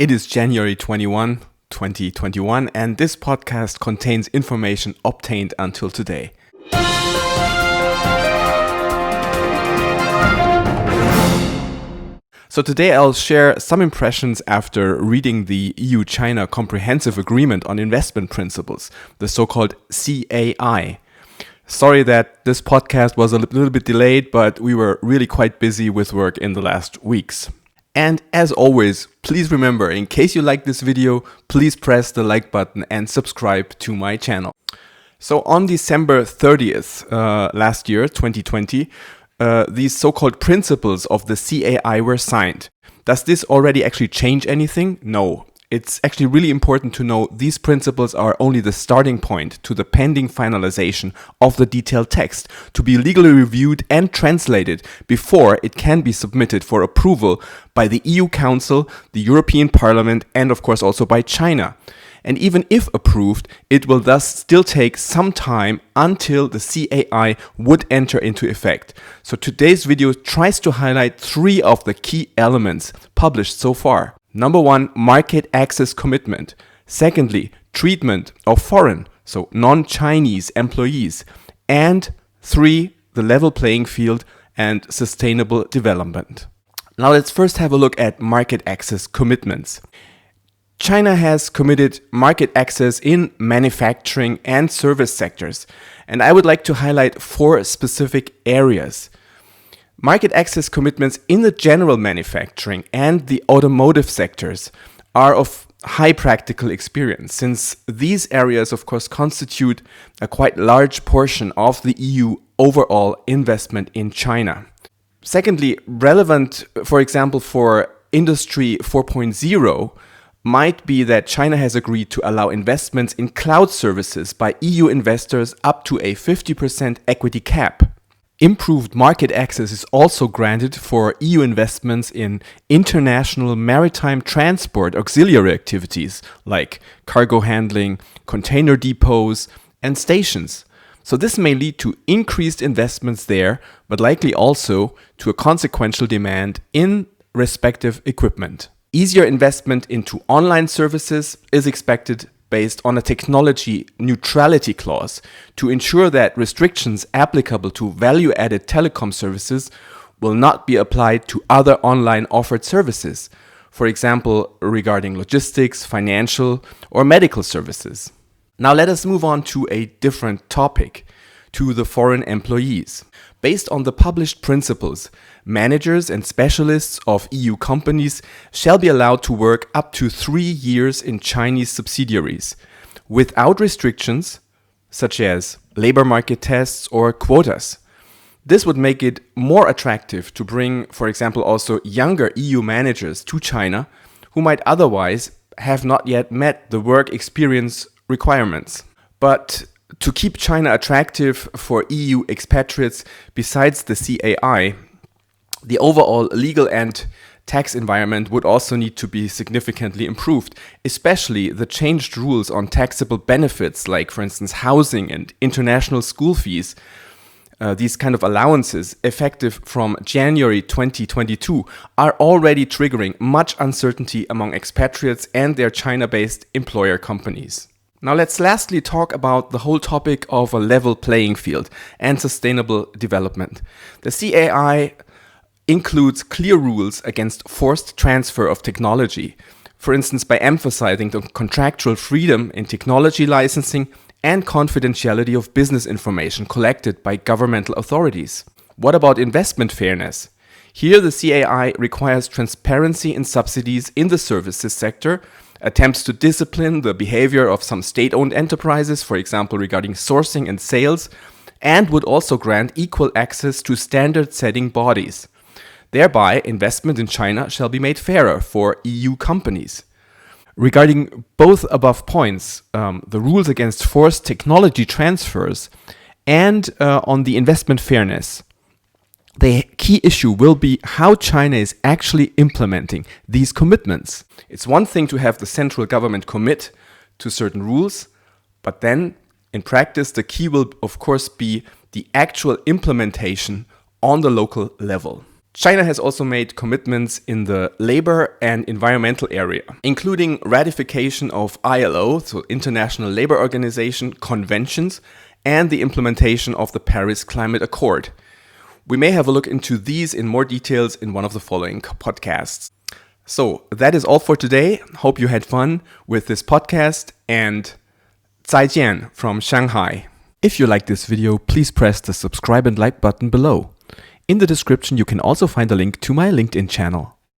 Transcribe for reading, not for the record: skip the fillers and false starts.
It is January 21, 2021, and this podcast contains information obtained until today. So today I'll share some impressions after reading the EU-China Comprehensive Agreement on Investment Principles, the so-called CAI. Sorry that this podcast was a little bit delayed, but we were really quite busy with work in the last weeks. And as always, please remember, in case you like this video, please press the like button and subscribe to my channel. So on December 30th last year, 2020, these so-called principles of the CAI were signed. Does this already actually change anything? No. It's actually really important to know these principles are only the starting point to the pending finalization of the detailed text to be legally reviewed and translated before it can be submitted for approval by the EU Council, the European Parliament, and of course also by China. And even if approved, it will thus still take some time until the CAI would enter into effect. So today's video tries to highlight three of the key elements published so far. Number one, market access commitment. Secondly, treatment of foreign, so non-Chinese employees. And three, the level playing field and sustainable development. Now let's first have a look at market access commitments. China has committed market access in manufacturing and service sectors, and I would like to highlight four specific areas. Market access commitments in the general manufacturing and the automotive sectors are of high practical experience, since these areas of course constitute a quite large portion of the EU overall investment in China. Secondly, relevant, for example, for Industry 4.0, might be that China has agreed to allow investments in cloud services by EU investors up to a 50% equity cap. Improved market access is also granted for EU investments in international maritime transport auxiliary activities like cargo handling, container depots, and stations. So this may lead to increased investments there, but likely also to a consequential demand in respective equipment. Easier investment into online services is expected based on a technology neutrality clause to ensure that restrictions applicable to value-added telecom services will not be applied to other online offered services, for example, regarding logistics, financial, or medical services. Now let us move on to a different topic, to the foreign employees. Based on the published principles, managers and specialists of EU companies shall be allowed to work up to 3 years in Chinese subsidiaries, without restrictions such as labor market tests or quotas. This would make it more attractive to bring, for example, also younger EU managers to China who might otherwise have not yet met the work experience requirements. But to keep China attractive for EU expatriates besides the CAI, the overall legal and tax environment would also need to be significantly improved, especially the changed rules on taxable benefits like, for instance, housing and international school fees. These kind of allowances, effective from January 2022, are already triggering much uncertainty among expatriates and their China-based employer companies. Now let's lastly talk about the whole topic of a level playing field and sustainable development. The CAI includes clear rules against forced transfer of technology, for instance by emphasizing the contractual freedom in technology licensing and confidentiality of business information collected by governmental authorities. What about investment fairness? Here the CAI requires transparency in subsidies in the services sector, attempts to discipline the behavior of some state-owned enterprises, for example regarding sourcing and sales, and would also grant equal access to standard-setting bodies. Thereby, investment in China shall be made fairer for EU companies. Regarding both above points, the rules against forced technology transfers and on the investment fairness, the key issue will be how China is actually implementing these commitments. It's one thing to have the central government commit to certain rules, but then in practice the key will of course be the actual implementation on the local level. China has also made commitments in the labor and environmental area, including ratification of ILO, so International Labour Organization, conventions, and the implementation of the Paris Climate Accord. We may have a look into these in more details in one of the following podcasts. So that is all for today. Hope you had fun with this podcast, and 再见 from Shanghai. If you like this video, please press the subscribe and like button below. In the description, you can also find a link to my LinkedIn channel.